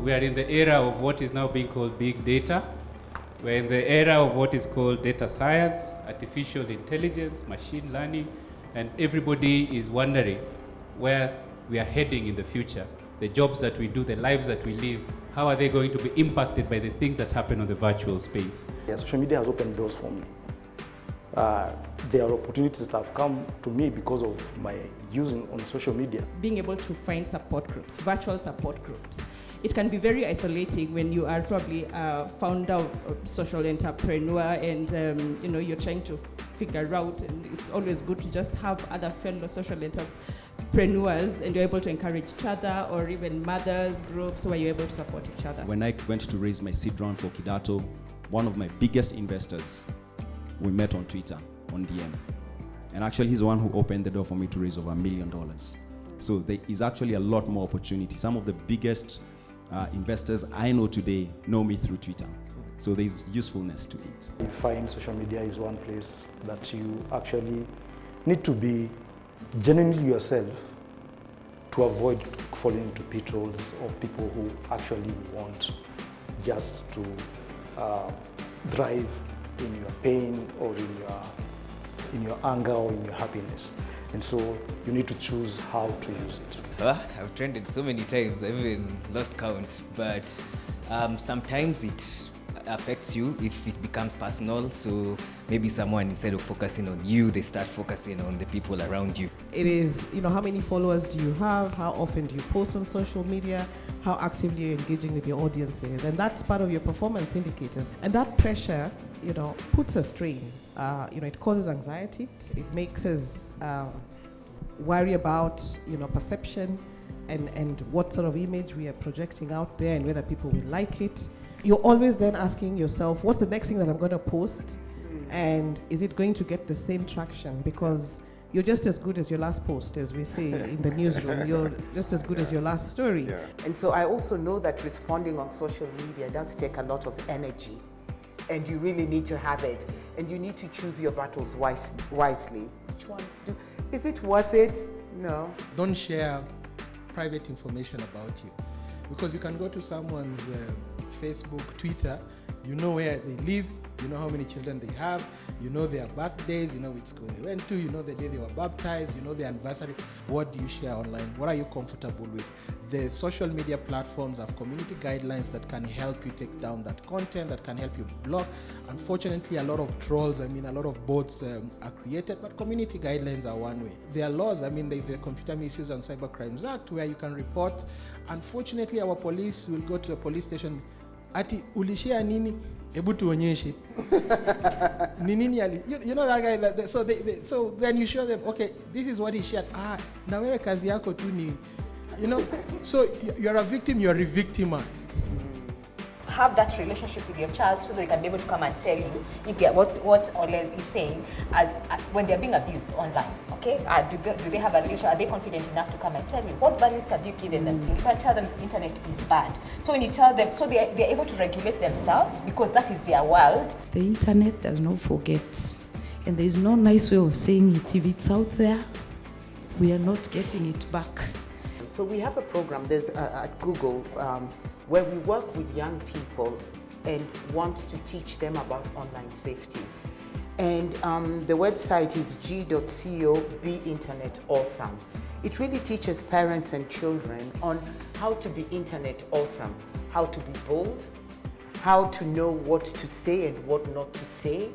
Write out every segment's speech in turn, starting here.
We are in the era of what is now being called big data. We're in the era of what is called data science, artificial intelligence, machine learning, and everybody is wondering where we are heading in the future. The jobs that we do, the lives that we live, how are they going to be impacted by the things that happen on the virtual space? Yeah, social media has opened doors for me. There are opportunities that have come to me because of my using on social media. Being able to find support groups, virtual support groups. It can be very isolating when you are probably a founder, social entrepreneur, and you're trying to figure out, and it's always good to just have other fellow social entrepreneurs, and you're able to encourage each other, or even mothers groups where you're able to support each other. When I went to raise my seed round for Kidato, one of my biggest investors, we met on Twitter, on DM. And actually he's the one who opened the door for me to raise over $1 million. So there is actually a lot more opportunity. Some of the biggest investors I know today know me through Twitter. So there's usefulness to it. I find social media is one place that you actually need to be genuinely yourself to avoid falling into pitfalls of people who actually want just to thrive in your pain or in your anger or in your happiness. And so you need to choose how to use it. I've trended so many times, I've even lost count, but sometimes it affects you if it becomes personal. So maybe someone, instead of focusing on you, they start focusing on the people around you. It is, how many followers do you have? How often do you post on social media? How actively you're engaging with your audiences? And that's part of your performance indicators. And that pressure, puts a strain. It causes anxiety. It makes us worry about, perception and what sort of image we are projecting out there and whether people will like it. You're always then asking yourself, what's the next thing that I'm going to post? And is it going to get the same traction? Because you're just as good as your last post, as we say in the newsroom. You're just as good as your last story. Yeah. And so I also know that responding on social media does take a lot of energy. And you really need to have it. And you need to choose your battles wisely. Which ones do? Is it worth it? No. Don't share private information about you. Because you can go to someone's Facebook, Twitter, you know where they live, you know how many children they have, you know their birthdays, you know which school they went to, you know the day they were baptized, you know their anniversary. What do you share online? What are you comfortable with? The social media platforms have community guidelines that can help you take down that content, that can help you block. Unfortunately, a lot of trolls, a lot of bots are created, but community guidelines are one way. There are laws, there's the Computer Misuse and Cyber Crimes Act where you can report. Unfortunately, our police will go to a police station, ati ulishia nini? Ebu tuonyeshe. Nini ali? You know that guy. So then you show them, okay, this is what he shared. Na wewe kazi yako tu ni, so you're a victim, you're re-victimized. Have that relationship with your child so they can be able to come and tell you if they what Ole is saying when they're being abused online. Okay, do they have a relationship? Are they confident enough to come and tell you? What values have you given them? You can't tell them internet is bad. So when you tell them, so they're able to regulate themselves because that is their world. The internet does not forget, and there is no nice way of saying it. If it's out there, we are not getting it back. So we have a program, there's at Google, where we work with young people and want to teach them about online safety. And the website is g.co, Be Internet Awesome. It really teaches parents and children on how to be internet awesome, how to be bold, how to know what to say and what not to say,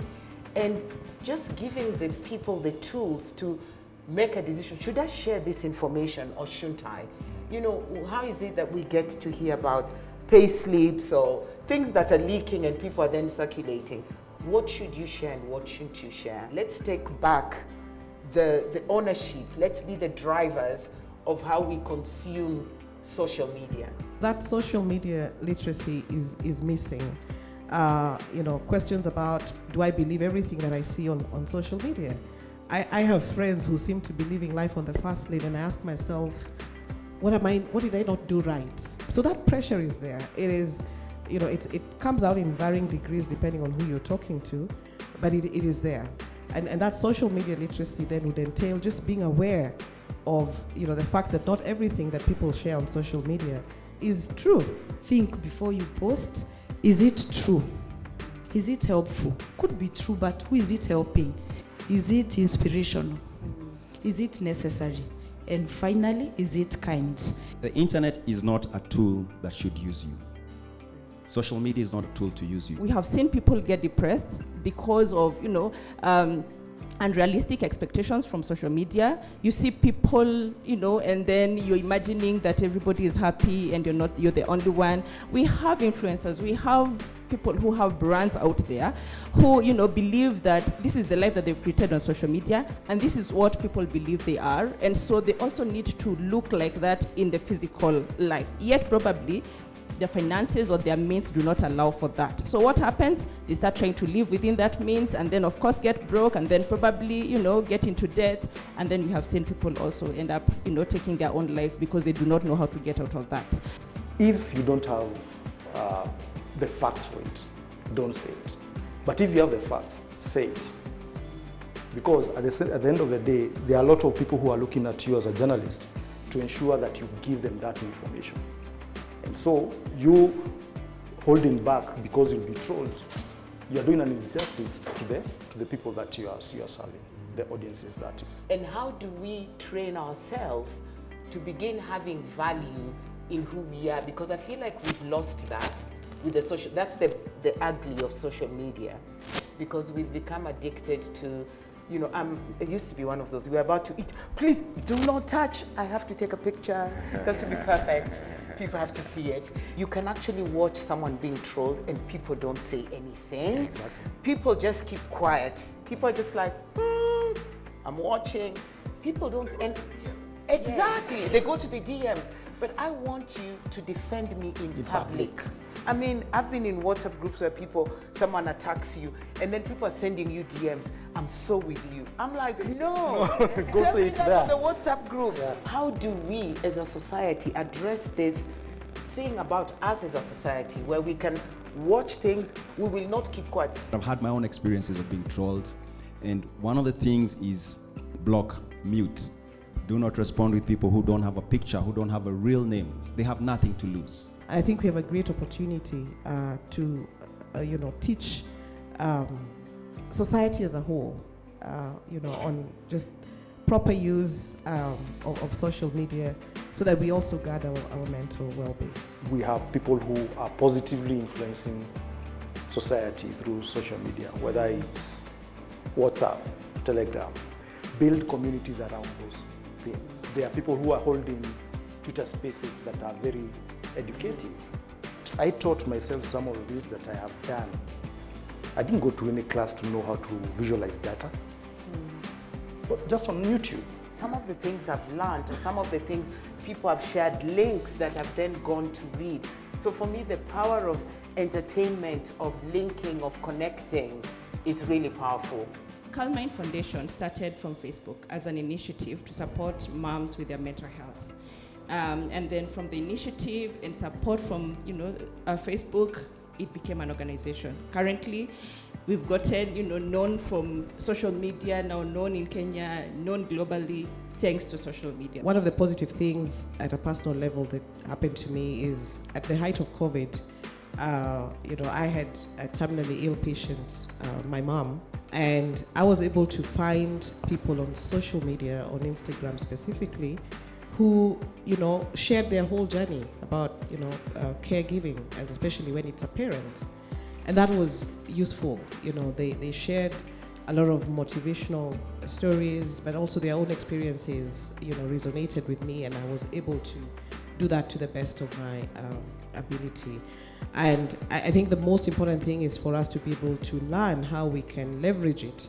and just giving the people the tools to make a decision. Should I share this information or shouldn't I? How is it that we get to hear about pay slips or things that are leaking and people are then circulating? What should you share and what shouldn't you share? Let's take back the ownership. Let's be the drivers of how we consume social media. That social media literacy is missing. Questions about, do I believe everything that I see on social media? I have friends who seem to be living life on the fast lane, and I ask myself, what did I not do right? So that pressure is there. It is, it comes out in varying degrees depending on who you're talking to, but it is there. And that social media literacy then would entail just being aware of, the fact that not everything that people share on social media is true. Think before you post. Is it true? Is it helpful? Could be true, but who is it helping? Is it inspirational? Is it necessary? And finally, is it kind? The internet is not a tool that should use you. Social media is not a tool to use you. We have seen people get depressed because of, unrealistic expectations from social media. You see people, and then you're imagining that everybody is happy and you're the only one. We have influencers, we have people who have brands out there who, believe that this is the life that they've created on social media, and this is what people believe they are. And so they also need to look like that in the physical life. Yet probably their finances or their means do not allow for that. So what happens? They start trying to live within that means, and then of course get broke, and then probably, get into debt. And then we have seen people also end up, taking their own lives because they do not know how to get out of that. If you don't have the facts for it, don't say it. But if you have the facts, say it. Because at the end of the day, there are a lot of people who are looking at you as a journalist to ensure that you give them that information. And so you holding back because you'll be trolled, you're doing an injustice to the people that you are serving, the audiences that is. And how do we train ourselves to begin having value in who we are? Because I feel like we've lost that with the social, that's the ugly of social media, because we've become addicted to, it used to be one of those, we're about to eat, please do not touch, I have to take a picture, it has to be perfect, people have to see it. You can actually watch someone being trolled and people don't say anything. Exactly. People just keep quiet. People are just like, I'm watching. People don't, and exactly, they go to the DMs. But I want you to defend me in public. I mean, I've been in WhatsApp groups where someone attacks you, and then people are sending you DMs, I'm so with you. I'm like, no. Go Tell say me it that there. on the WhatsApp group. Yeah. How do we as a society address this thing about us as a society where we can watch things, we will not keep quiet? I've had my own experiences of being trolled, and one of the things is block, mute. Do not respond with people who don't have a picture, who don't have a real name. They have nothing to lose. I think we have a great opportunity to, teach society as a whole, on just proper use of social media, so that we also guard our mental well-being. We have people who are positively influencing society through social media, whether it's WhatsApp, Telegram. Build communities around those things. There are people who are holding Twitter spaces that are very educative. I taught myself some of this that I have done. I didn't go to any class to know how to visualize data, but just on YouTube. Some of the things I've learned, or some of the things people have shared links that I've then gone to read. So for me, the power of entertainment, of linking, of connecting is really powerful. Calmine Foundation started from Facebook as an initiative to support moms with their mental health. And then from the initiative and support from Facebook, it became an organization. Currently, we've gotten known from social media, now known in Kenya, known globally, thanks to social media. One of the positive things at a personal level that happened to me is at the height of COVID, I had a terminally ill patient, my mom, and I was able to find people on social media, on Instagram specifically, who shared their whole journey about caregiving, and especially when it's a parent, and that was useful. They shared a lot of motivational stories, but also their own experiences resonated with me, and I was able to do that to the best of my ability. And I think the most important thing is for us to be able to learn how we can leverage it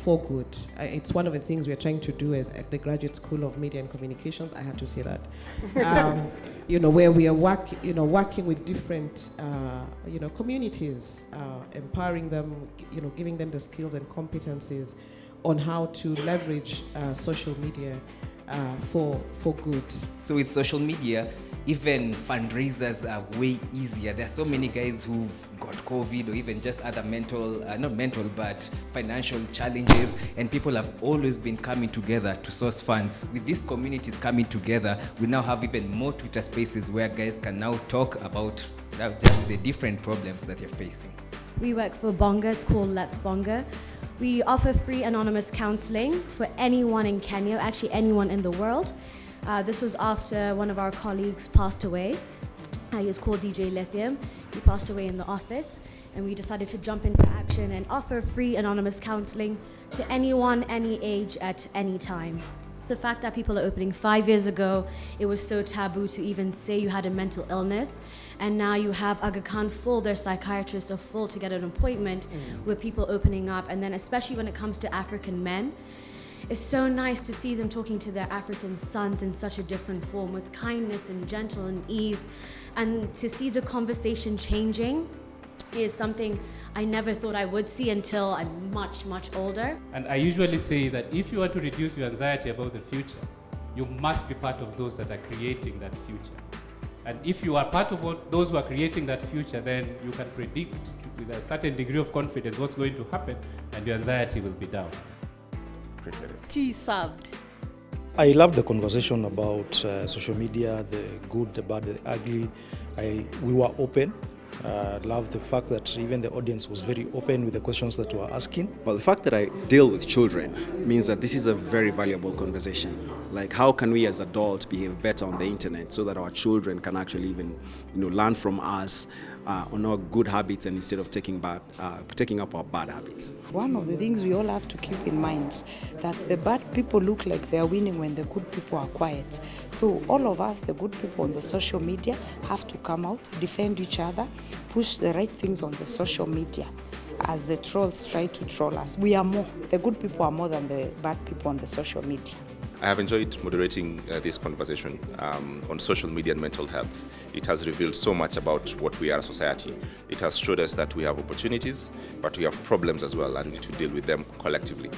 for good. It's one of the things we're trying to do at the Graduate School of Media and Communications. I had to say that, where we are working with different, communities, empowering them, giving them the skills and competencies on how to leverage social media for good. So with social media, even fundraisers are way easier. There's so many guys who've got COVID or even just other not mental, but financial challenges, and people have always been coming together to source funds. With these communities coming together, we now have even more Twitter spaces where guys can now talk about just the different problems that you're facing. We work for Bonga, it's called Let's Bonga. We offer free anonymous counseling for anyone in Kenya, actually anyone in the world. This was after one of our colleagues passed away. He was called DJ Lithium. He passed away in the office, and we decided to jump into action and offer free anonymous counseling to anyone, any age, at any time. The fact that people are opening 5 years ago, it was so taboo to even say you had a mental illness, and now you have Aga Khan full, their psychiatrists are full to get an appointment with people opening up, and then especially when it comes to African men, it's so nice to see them talking to their African sons in such a different form with kindness and gentle and ease, and to see the conversation changing is something I never thought I would see until I'm much, much older. And I usually say that if you want to reduce your anxiety about the future, you must be part of those that are creating that future. And if you are part of those who are creating that future, then you can predict with a certain degree of confidence what's going to happen, and your anxiety will be down. Appreciate it. Tea served. I love the conversation about social media, the good, the bad, the ugly. We were open. Love the fact that even the audience was very open with the questions that we were asking. Well, the fact that I deal with children means that this is a very valuable conversation. Like, how can we as adults behave better on the internet so that our children can actually even, learn from us on our good habits, and instead of taking up our bad habits. One of the things we all have to keep in mind, that the bad people look like they are winning when the good people are quiet. So all of us, the good people on the social media, have to come out, defend each other, push the right things on the social media as the trolls try to troll us. We are more. The good people are more than the bad people on the social media. I have enjoyed moderating this conversation on social media and mental health. It has revealed so much about what we are as a society. It has showed us that we have opportunities, but we have problems as well, and need to deal with them collectively.